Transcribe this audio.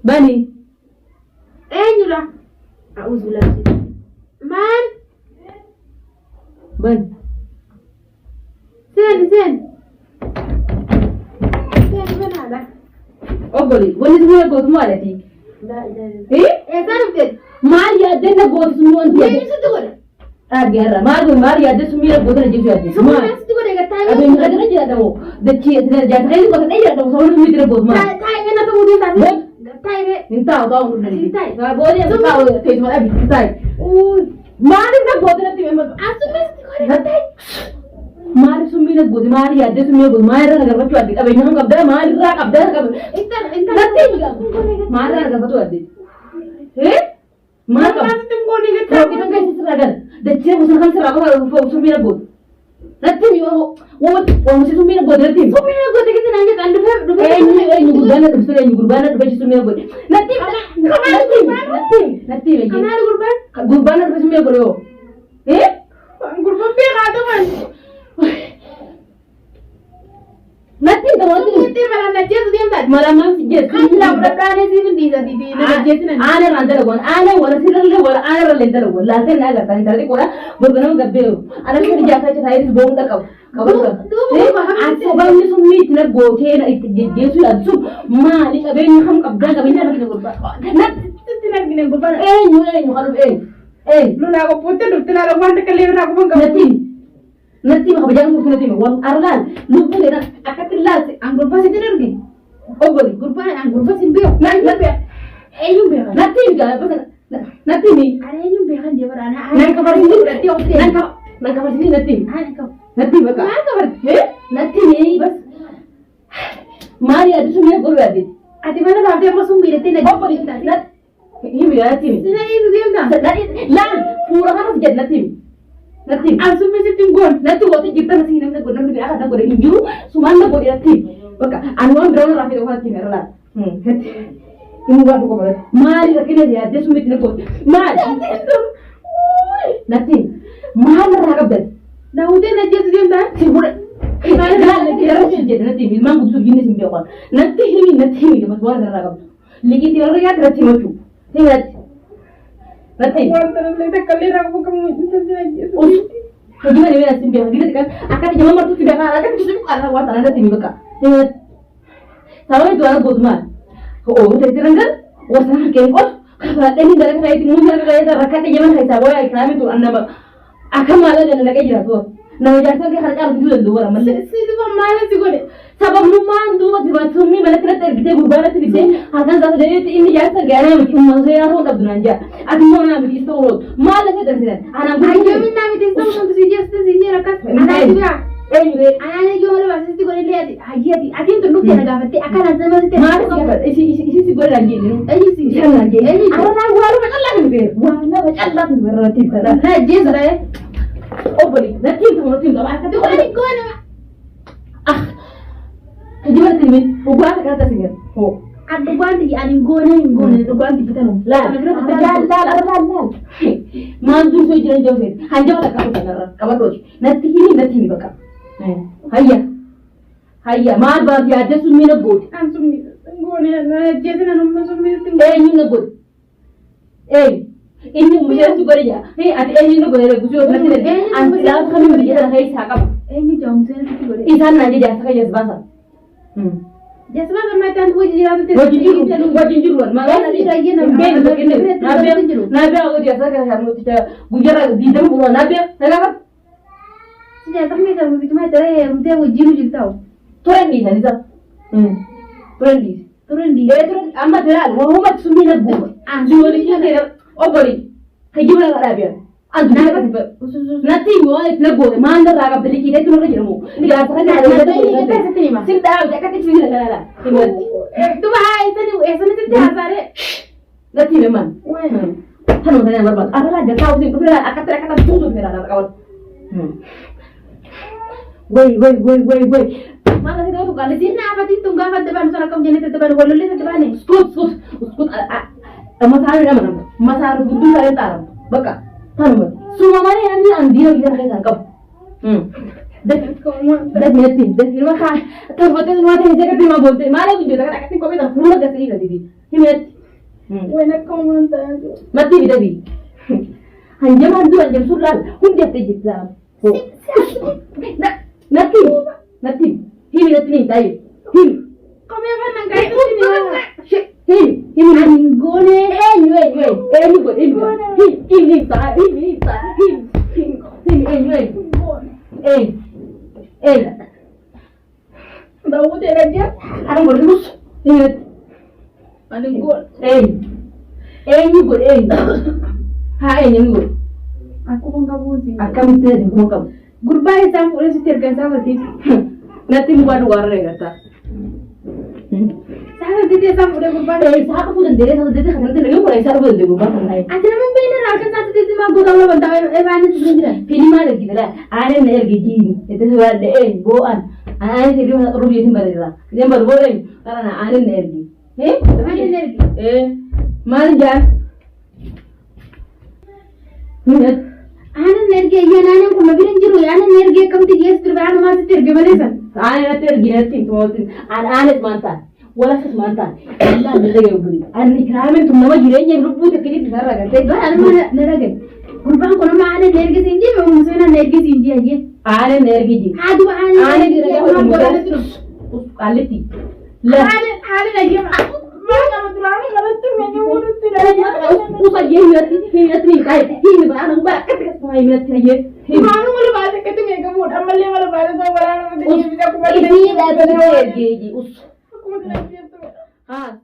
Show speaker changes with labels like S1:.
S1: Bani. Nyura. Auzubillah. Man. Ban. Sen. Sen benada. Ogoli, wani zuwa gotu mu alati. Sarufte. Mariya denna gotu sumu anti. Ni su tugore. Agara, Mariya de sumira gotu na jisu ati. Sumira su tugore ga tayi. Abin ga dana jira dawo. Da ci da ja tayi gotu dai da dawo sawun mi dire gotu ma. Tayi na to mu din ta. Tayi re. Ninta to mu din. Tayi. Ga bodi ta ka te so abi tayi. Mari na gotu na ti me. Asu me su tugore ga tayi. Mari sumina gotu Mariya de sumira gotu Mariya na ga batu ati. Abin ga kabda Mari ra kabda ka. Inta natti ga. Mari ra ga batu ati. Maka tuh kau ni kita kita kan seragan. Dacir musuh kan seragan kalau sumira god. Nanti ni wo masih sumira god nanti. Sumira god kita nanya kan dulu. Ini gurbana tu sudah ini gurbana tu baju sumira god. Nanti lagi. Kamar gurbana tu sumira god yo. Gurban pe kata man. Nanti malam nanti tu dia tak. Malam sih. Kalau berapa sih pun dia jadi. Ana randa lawan. Ana wala sirran le wala ana randa lawan. Lasen naga kan tadi kora berbenam gabbeu. Ana sih jasa cai itu bong tak kau. Kau aku bang ni sumit na gote na jesu adsu. Ma ni kabe ni ham kabda kabe ni ada gurba. Nanti lagi ni gurba. Nyu kalau lu nak aku putih tu nak aku mandi kali nak aku bang. Nanti mah bajang mungkin nanti mah wan arlan. Lu pun dah akat telat. Anggur pasti tidak lagi. Oh boleh. Gurba anggur pasti bio. Nanti. Ayun behan. Nanti juga nanti ni. Ada ayun behan dia berana. Nang kabar ini berarti okey. Nang kabar sini nanti. Nanti baka. Nang kabar. Nanti ni bas. Mari ada sumber berarti. Ati mana bapak yang masuk bilik ni. Oh boleh. Ini berarti ni. Sini itu dia dah. Lah, pura harus jadi nanti. Nanti. Asum mesti tungguan. Nanti waktu kita masih nak guna ni akan nak guna inju. Suman nak guna nanti. Baka. Anuan drone rafi orang nanti mereka. Ini buat apa kau? Mari kita lihat dia sumit ni kau. Mari. Nanti. Mari rakab dah. Dah udah nanti tu dia dah. Sibuk. Nanti memang butuh gini sih dia kau. Nanti ini lepas buat rakab. Lagi tiada lagi ada nanti macam. Lihat. Nanti. Nanti kali rakab kamu itu lagi. Gimana ni nanti dia? Gini kan? Akan jam mana tu tidak akan justru akan buat anak nanti mereka. Lihat. Tahu itu anak buat mana? Oh, jadi terangkan, wasana kengkot, kalau ini dalam kayak itu mungkin kayak rakyat zaman kayak sahaja, ikhlas itu anda akan malah jangan lagi jatuh. Nama jatuh ke harga harus jual dua orang. Itu malah sih gue. Sebab rumah dua tiba sumi malah kena tergite berbara tergite. Akan satu dari ini jatuh gara macam manusia orang tak belanja. Aku mau nak beli store. Malah saya tersirat. Anak ayo minta beli store untuk sini rakyat. Anak juga. Anak juga malah masih gue lihat. Adi itu nuk jangan gafati. Akan ada masih. Malah isi gue lagi ni. Isi lagi. Anak gue ada macam lagi ni. Wah, nak macam lagi berarti pada. Nah, jadi oh boleh. Nanti kamu apa? Tu kau ni kau nak. Kejual sini. Ubah kata sini. Oh. Ada ubah di aning gone. Ubah di kita no. Lah. Lal. Mantu so jalan jauh sini. Hanya tak kamu dengar. Kamu terus. Nanti ini baka. Hayya. Mal bahagia ada sumina god. Sumina. Gone. Jadi nama sumina tinggal. Ini nabud. Ini mungkin juga dia. Ada ini nu boleh bujuk nanti nanti. Antilah kami berikan hari sakap. Ini jam sen itu boleh. Isan nanti jasa kaya sebasa. Jasa mana tan buat jiran tu. Wajib juruan. Malah nanti lagi nabi aku jasa kaya kamu tidak bujar di dalam bulan nabi. Nakap. Jasa kami kalau cuma terai mungkin wajib tahu. Turan di sana. Turan di. Turan. Amma terai. Muhammad sumina bu. Jual ini terai. Oh boleh. Kajian apa dia? Nanti mau itu boleh mana raga beli kita itu orang jemuh. Ini rasa kan ada yang sinta udah kan kecil lah. Itu bahaya itu nih, esok nanti dasarnya. Nanti memang. Hanu tanya berbat. Apa lah dia tahu sih, tu lah akat tutup ni lah kawan. Woi. Mana sih tu kalau sini apa sih tunggu apa depan sana kamu jenis depan gololnya depan ni. Skut. Masalah butuh saya tahu. Baka. Hanu. Semua mana yang ni andi lagi kan saya sangkap. Dah ni macam terbuat tu macam ni jaga terima bolte. Mana tu juga kan akan kau betul pura dah sih tadi. Ini
S2: Buena komentar.
S1: mati bidabi. Anjam surat. Hunjam tejisam. Nanti. Himi nanti tayo. Himi.
S2: Kami akan nangkai itu sini.
S1: Himi nanggone. Enyu. Himi ta.
S2: Tahu dia aja.
S1: Ada berus. Ingat.
S2: Anggol.
S1: Enyu. Ha enyu.
S2: Aku mengkabusi.
S1: Akam itu di mukam.
S2: Goodbye sama udah setir kan sama titi.
S1: Nanti buat luar kata.
S2: Sama titi sama udah goodbye.
S1: Saya pun dari satu titi nanti lagi mulai saya pun dari bukan lain.
S2: Aja nama bener akan satu titi mah gue tahu lah bantau mana sendiri.
S1: Film ada gitu lah. Ada energi gini. Itu sudah boan. Ada sih dia orang biasa berada. Dia baru boleh karena ada energi.
S2: Mana energi?
S1: Mana jan?
S2: Ana energi ya nana ko mabirin jiru ana energi kam ti yes tur ban ma ti terge bale san.
S1: Ana tergi nanti tuh. Ana mantan. Wala sih mantan. Allah ada yang beri. Ana ikramen tuh nama jirenya rupu tak kiri besar kan.
S2: Itu ana mana neraga. Kurban kono ma ana energi sinji me musena energi sinji aja.
S1: Ana energi ji.
S2: Adu ana
S1: jirenya ma bola terus. Aleti.
S2: Ana lagi mana matulani malattu meni uruttu
S1: Usa yehati ni kai. Hini ba ana ba kat mai minat aja.
S2: Manu mulu baate kete mega mood amalle mala baate so barana mate ni bisa ko
S1: Ini dah energi ji.
S2: aku mate lagi itu.
S1: Ah.